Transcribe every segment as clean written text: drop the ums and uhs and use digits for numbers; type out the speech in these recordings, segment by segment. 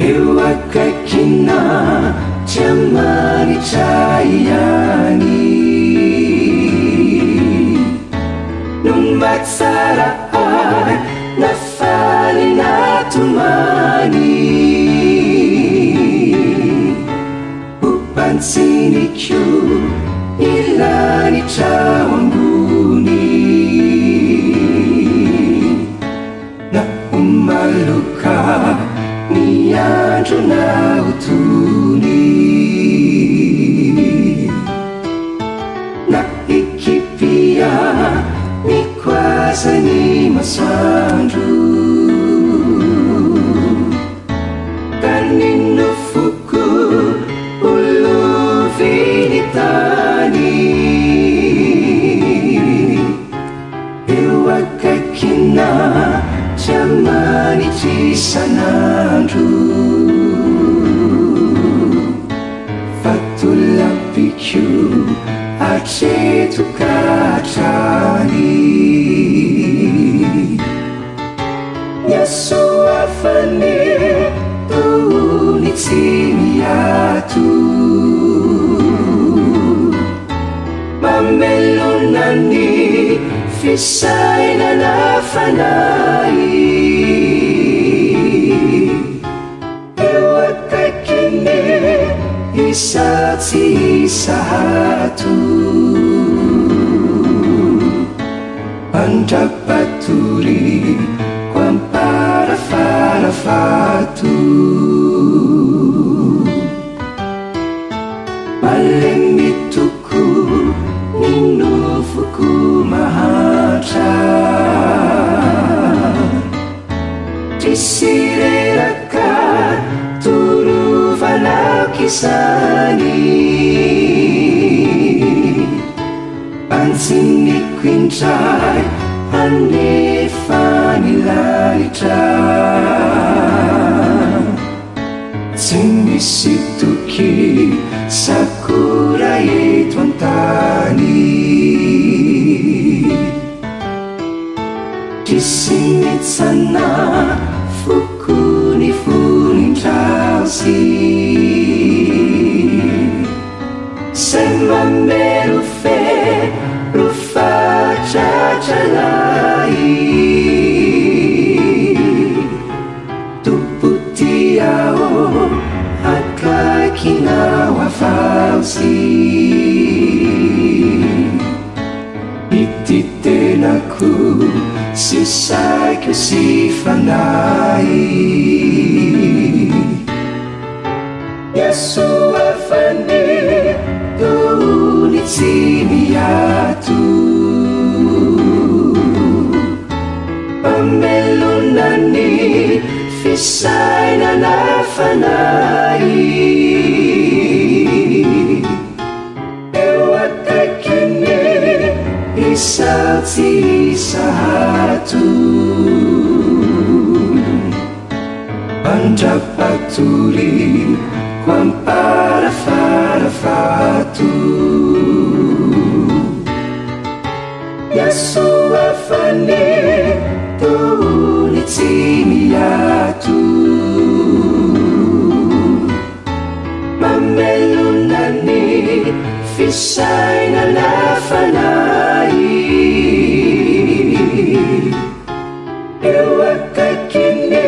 eo akaikina jamani cahayani numbatsara ay nafali natumani upansinikyo ilani cawambuni na umaluka niandro na utuni na ikipia nikwazani masoandro kaninufuku uluvinitani eo akaikina jamani cisanandro fatulapikyo acetukatrani nyasuafani tunitsimiatu mamelonani fisaina nafanai eo akaikini isatsy isahatu andrapatory kwamparafarafato malemituku ninofuku mahatra tisireraka turuvanakisani pansinikuintray anefanilahitra tsy misy toky sakura eto antany tisimitsana fokony vonindrasy say mamelo fe rufatratralai tuputiao akaikina wafausi ititenaku sisaiko sifanai yasuafani tunitsimiatu pamelonani fisaina nafanai eo akaikini isatsy isahatu andrapatory kwamparafarafato yasuafani tunitsimiatu mamelonani fisaina nafanai eo akaikini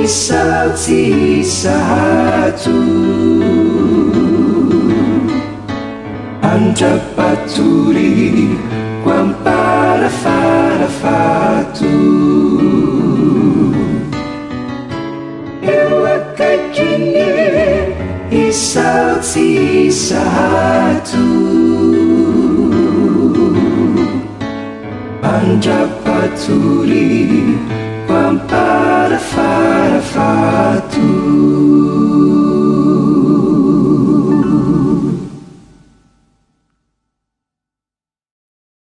isatsy isahatu andrapatory kwamparafarafato eo akaikini isatsy isahatu andrapatory kwamparafarafato